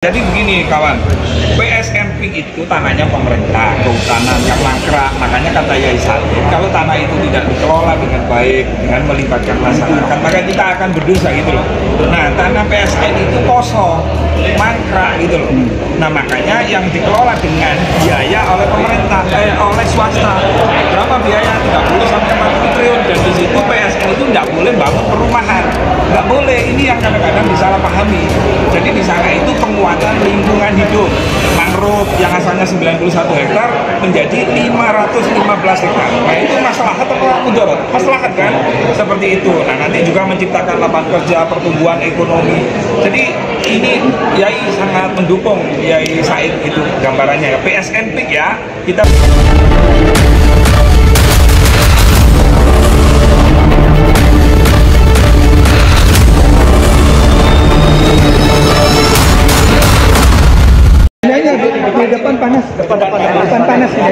Jadi begini kawan, PSMP itu tanahnya pemerintah, kehutanan yang mangkrak. Makanya kata Yai Salim, kalau tanah itu tidak dikelola dengan baik, dengan melibatkan masyarakat, maka kita akan berdosa gitu loh. Nah, tanah PSN itu kosong, mangkrak gitu loh. Nah, makanya yang dikelola dengan biaya oleh pemerintah, oleh swasta. Berapa biaya? 30 sampai 40 triliun. Dan di situ PSN itu tidak boleh bangun perumahan, nggak boleh. Ini yang kadang-kadang disalahpahami. Jadi di sana itu penguatan lingkungan hidup, mangrove yang asalnya 91 hektar menjadi 515 hektar. Nah, itu masalah atau mudarat? Masalah kan? Seperti itu. Nah, nanti juga menciptakan lapangan kerja, pertumbuhan ekonomi. Jadi ini Yai sangat mendukung Yai Said itu gambarannya ya. PSN PIK ya. Kita di depan panas, depan panas ya.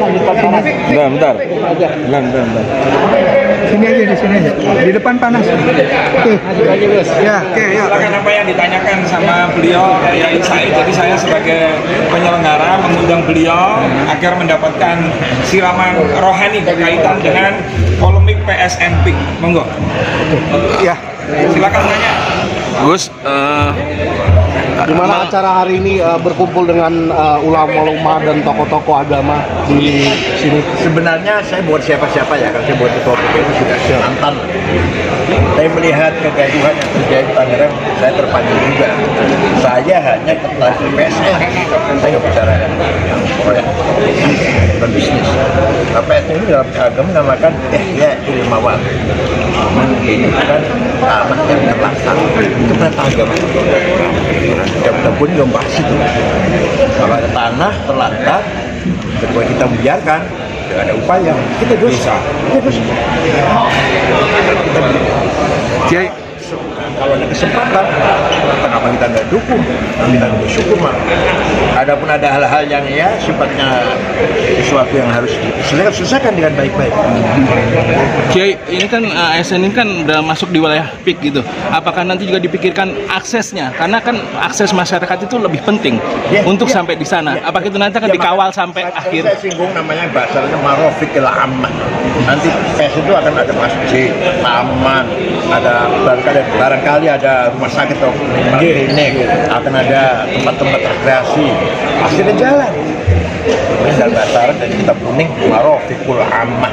bentar. Sini aja, di sini aja. Di depan panas. Oke. Ya, oke, ya. Silakan apa yang ditanyakan sama beliau Yai Said. Jadi saya sebagai penyelenggara mengundang beliau agar mendapatkan siraman rohani berkaitan dengan polemik PSMP. Monggo. Ya. Silakan tanya. Gus, gimana acara hari ini berkumpul dengan ulama-ulama dan tokoh-tokoh agama di sini? Sebenarnya saya buat siapa-siapa ya, kalau saya buat ketua PKI sudah mantan. Saya melihat kegaduhan yang terjadi di Tangerang, saya terpanggil juga. Saya hanya ketua PSN, saya nggak bicara yang proyek bukan bisnis. PSN ini dalam agama menamakan ihya ilmawan, menghidupkan tanah yang terlaksana. Itu perintah agama. Kita pun belum bahas itu. Kalau ada tanah terlantar, kedua kita membiarkan, tidak ada upaya, kita dosa. Kiai, Kalau ada kesempatan, kenapa kita nggak dukung? Kita bersyukur mah. Adapun ada hal-hal yang ya sifatnya sesuatu yang harus diselesaikan dengan baik-baik. Kiai, ini kan ASN ini kan udah masuk di wilayah PIK gitu. Apakah nanti juga dipikirkan aksesnya? Karena kan akses masyarakat itu lebih penting untuk sampai di sana. Apakah itu nanti akan dikawal sampai akhir? Saya singgung namanya bahasanya marofikil aman. Nanti PS itu akan ada masjid, taman, ada barangkali ada rumah sakit atau klinik, akan ada tempat-tempat rekreasi, pasti ada jalan. Ini dalam bahasa Arab dan kitab kuning marofikul aman.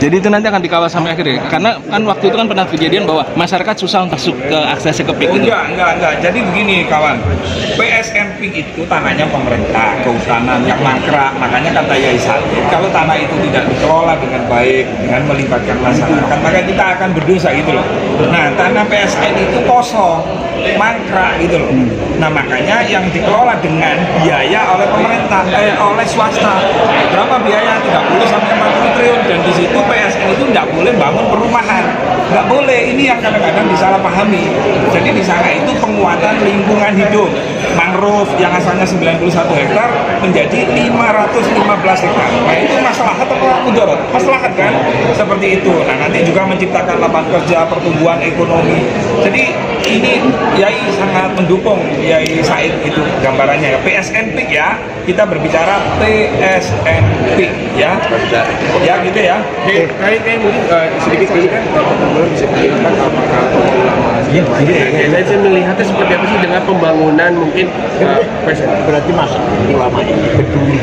Jadi itu nanti akan dikawal sampai akhir ya? Karena kan waktu itu kan pernah kejadian bahwa masyarakat susah untuk masuk ke aksesnya ke PIK gitu. Enggak. Jadi begini kawan, PSMP itu tanahnya pemerintah, kehutanan yang mangkrak. Makanya kata Yai Salim, kalau tanah itu tidak dikelola dengan baik, dengan melibatkan masyarakat, maka kita akan berdosa gitu loh. Nah, tanah PSN itu kosong, mangkrak gitu loh. Nah, makanya yang dikelola dengan biaya oleh pemerintah, oleh swasta. Berapa biaya? 30 sampai 40 triliun. Dan di situ PSN itu tidak boleh bangun perumahan, nggak boleh. Ini yang kadang-kadang disalahpahami. Jadi di sana itu penguatan lingkungan hidup, mangrove yang asalnya 91 hektar menjadi 515 hektar. Nah, itu masalah atau mudarat? Masalah kan? Seperti itu. Nah, nanti juga menciptakan lapangan kerja, pertumbuhan ekonomi. Jadi ini Yai sangat mendukung Yai Said itu gambarannya ya. PSN PIK ya. Kita berbicara PSN PIK ya. Ya gitu ya. Kayak mungkin sedikit ini kan belum bisa dijelaskan apakah saya melihatnya seperti apa sih dengan pembangunan mungkin Berarti masuk ulama ini peduli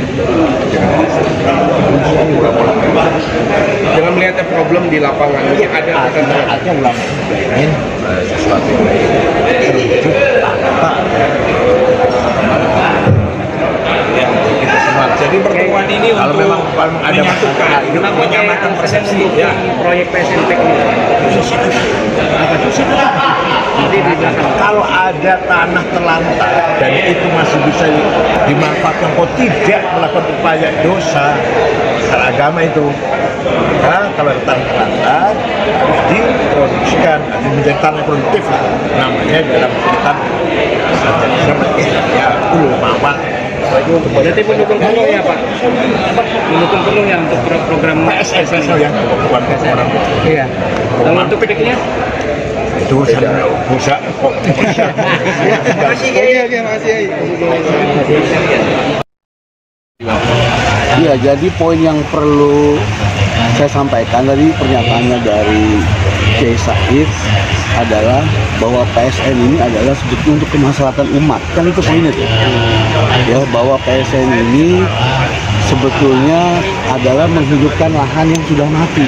dengan melihatnya problem di lapangan mungkin ada artinya ulama ingin sesuatu yang terwujud tanpa Ya, kita semua. Jadi pertemuan ini kalau untuk memang ada menyatukan, menyamakan persepsi ya. proyek PSMP ini kalau ada tanah terlantar dan itu masih bisa dimanfaatkan, kok tidak melakukan upaya dosa agama itu. Nah, kalau ada tanah terlantar diproduksikan, menjadi tanah produktif lah, namanya dalam tanah ya ulama. berarti mendukung penuh ya Pak? Mendukung penuh ya untuk program PSN ya, bukan orang. Iya. Kalau untuk PIK-nya Itu urusan pusat. Makasih Kiai. Makasih. Iya, jadi poin yang perlu saya sampaikan dari pernyataannya dari Kiai Said adalah bahwa PSN ini adalah sebetulnya untuk kemaslahatan umat. Kan itu poinnya tuh. Ya, bahwa PSN ini sebetulnya adalah menghidupkan lahan yang sudah mati,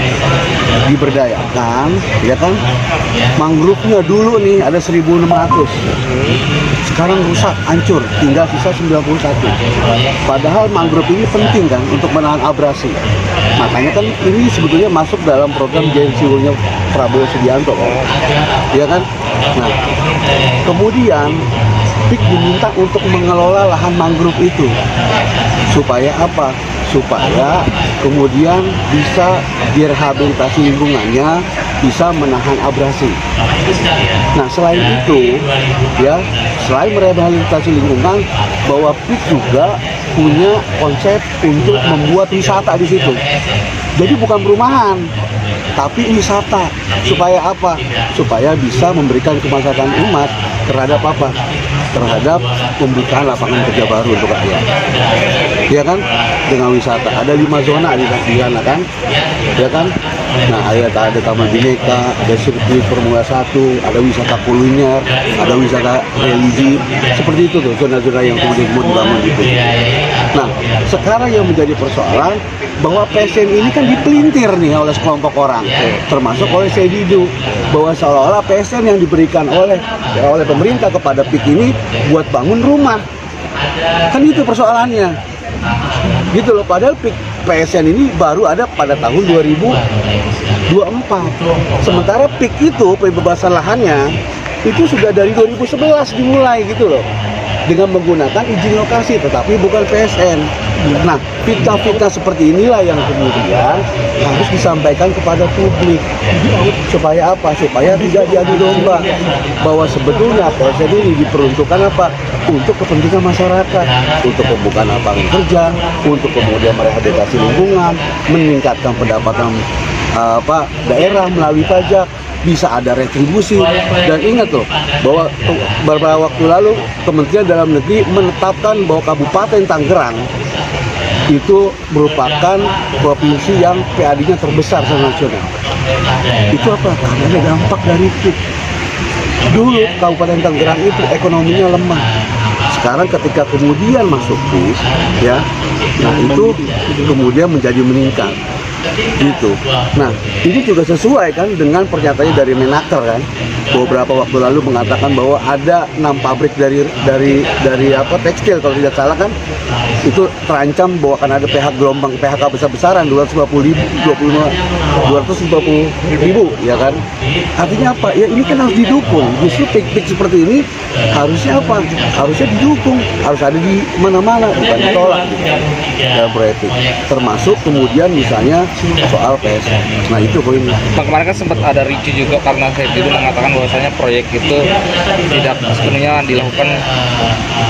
diberdayakan, ya kan? Mangrove-nya dulu nih ada 1.600, sekarang rusak, hancur, tinggal sisa 91. Padahal mangrove ini penting kan untuk menahan abrasi. Makanya kan ini sebetulnya masuk dalam program Gensiulnya Prabowo Subianto kan? Ya kan? Nah, kemudian PIK diminta untuk mengelola lahan mangrove itu supaya apa? Supaya kemudian bisa direhabilitasi lingkungannya, bisa menahan abrasi. Nah, selain itu, ya, selain merehabilitasi lingkungan, bahwa PIK juga punya konsep untuk membuat wisata di situ. Jadi bukan perumahan, tapi wisata. Supaya apa? Supaya bisa memberikan kemaslahatan umat terhadap apa? Terhadap pembukaan lapangan kerja baru untuk rakyat. Ya kan? Dengan wisata. Ada 5 zona di sana kan? Ya kan? Nah, ada Taman Bineka, ada sirkuit Formula 1, ada wisata kuliner, ada wisata religi. Seperti itu tuh zona-zona yang kemudian mau dibangun gitu. Nah, sekarang yang menjadi persoalan bahwa PSN ini kan dipelintir nih oleh sekelompok orang, termasuk oleh Sedidu, bahwa seolah-olah PSN yang diberikan oleh pemerintah kepada PIK ini buat bangun rumah. Kan itu persoalannya. Gitu loh, padahal PSN ini baru ada pada tahun 2024. Sementara PIK itu pembebasan lahannya itu sudah dari 2011 dimulai gitu loh, dengan menggunakan izin lokasi tetapi bukan PSN. Nah, fitnah-fitnah seperti inilah yang kemudian harus disampaikan kepada publik. Supaya apa? Supaya tidak diadu domba, bahwa sebetulnya PSN ini diperuntukkan apa? Untuk kepentingan masyarakat, untuk pembukaan lapangan kerja, untuk kemudian merehabilitasi lingkungan, meningkatkan pendapatan daerah melalui pajak, bisa ada retribusi. Dan ingat loh, bahwa beberapa waktu lalu Kementerian Dalam Negeri menetapkan bahwa Kabupaten Tangerang itu merupakan provinsi yang PAD-nya terbesar senasional. Itu apa? Karena ada dampak dari PIK. Dulu Kabupaten Tangerang itu ekonominya lemah. Sekarang ketika kemudian masuk PIK, ya, nah itu kemudian menjadi meningkat. Gitu. Nah, ini juga sesuai kan dengan pernyataannya dari Menaker kan, beberapa waktu lalu mengatakan bahwa ada 6 pabrik dari tekstil kalau tidak salah kan, itu terancam bahwa akan ada PHK besar-besaran 250 ribu ya kan. Artinya apa? Ya ini kan harus didukung. Justru PIK seperti ini harusnya apa? Harusnya didukung, harus ada di mana-mana, bukan ditolak dalam proyek. Termasuk kemudian misalnya soal PSN. Nah, itu poinnya. Kemarin kan sempat ada ricu juga karena saya itu mengatakan bahwasanya proyek itu tidak sepenuhnya dilakukan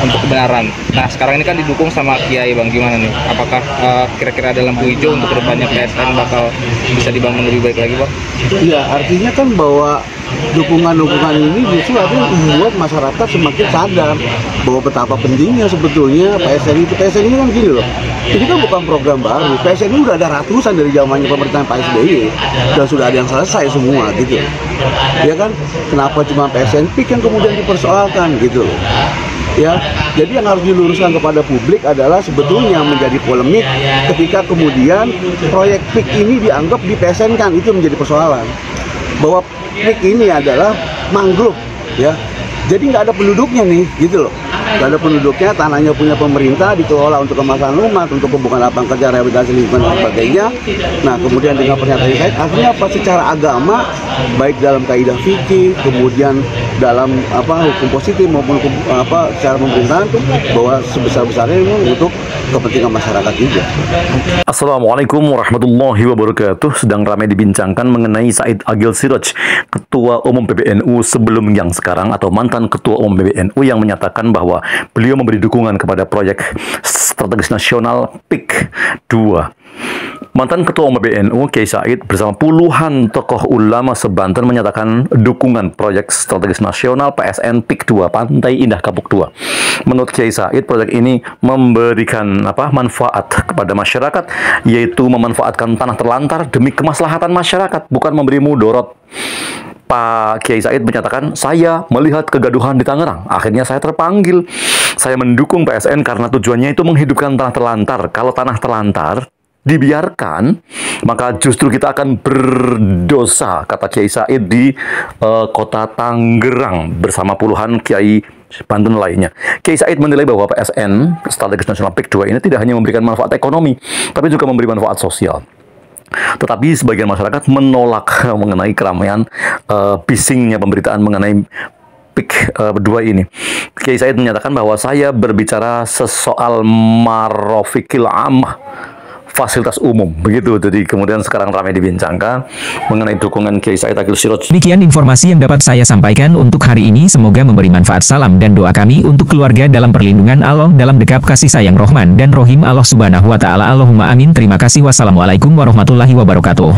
untuk kebenaran. Nah, sekarang ini kan didukung sama Kiai, Bang. Gimana nih? Apakah kira-kira ada lampu hijau untuk kedepannya PSN bakal bisa dibangun lebih baik lagi, Bang? Iya, artinya kan bahwa dukungan ini justru artinya membuat masyarakat semakin sadar bahwa betapa pentingnya sebetulnya PSN itu. PSN ini kan gini loh, ini kan bukan program baru. PSN ini udah ada ratusan dari zamannya pemerintahan Pak SBY dan sudah ada yang selesai semua gitu. Ya kan, kenapa cuma PSN PIK yang kemudian dipersoalkan gitu loh. Ya, jadi yang harus diluruskan kepada publik adalah sebetulnya menjadi polemik ketika kemudian proyek PIK ini dianggap di PSN kan, itu menjadi persoalan. Bahwa PIK ini adalah mangrove, ya. Jadi nggak ada penduduknya nih, gitu loh. Nggak ada penduduknya, tanahnya punya pemerintah, dikelola untuk kemaslahatan umat, untuk pembukaan lapangan kerja, rehabilitasi lingkungan dan sebagainya. Nah, kemudian dengan pernyataan saya, artinya apa? Secara agama, baik dalam kaidah fikih, kemudian dalam hukum positif maupun hukum secara pemerintahan, bahwa sebesar-besarnya memang untuk kepentingan masyarakat juga. Assalamualaikum warahmatullahi wabarakatuh. Sedang ramai dibincangkan mengenai Said Agil Siraj, Ketua Umum PBNU sebelum yang sekarang atau mantan Ketua Umum PBNU, yang menyatakan bahwa beliau memberi dukungan kepada proyek strategis nasional PIK 2. Mantan Ketua Umum PBNU Kiai Said bersama puluhan tokoh ulama se-Banten menyatakan dukungan proyek strategis nasional PSN PIK 2 Pantai Indah Kapuk 2. Menurut Kiai Said, proyek ini memberikan manfaat kepada masyarakat, yaitu memanfaatkan tanah terlantar demi kemaslahatan masyarakat, bukan memberi mudorot. Pak Kiai Said menyatakan, saya melihat kegaduhan di Tangerang, akhirnya saya terpanggil. Saya mendukung PSN karena tujuannya itu menghidupkan tanah terlantar. Kalau tanah terlantar dibiarkan, maka justru kita akan berdosa, kata Kiai Said di kota Tangerang bersama puluhan Kiai Banten lainnya. Kiai Said menilai bahwa PSN Strategis Nasional PIK 2 ini tidak hanya memberikan manfaat ekonomi, tapi juga memberi manfaat sosial. Tetapi sebagian masyarakat menolak mengenai keramaian bisingnya pemberitaan mengenai PIK 2 ini. Kiai Said menyatakan bahwa saya berbicara sesoal marofikil amah, fasilitas umum, begitu. Jadi kemudian sekarang ramai dibincangkan mengenai dukungan Kiai Said Agil Siraj. Demikian informasi yang dapat saya sampaikan untuk hari ini. Semoga memberi manfaat. Salam dan doa kami untuk keluarga dalam perlindungan Allah, dalam dekap kasih sayang Rahman dan Rohim Allah Subhanahu wa Ta'ala. Allahumma amin. Terima kasih. Wassalamualaikum warahmatullahi wabarakatuh.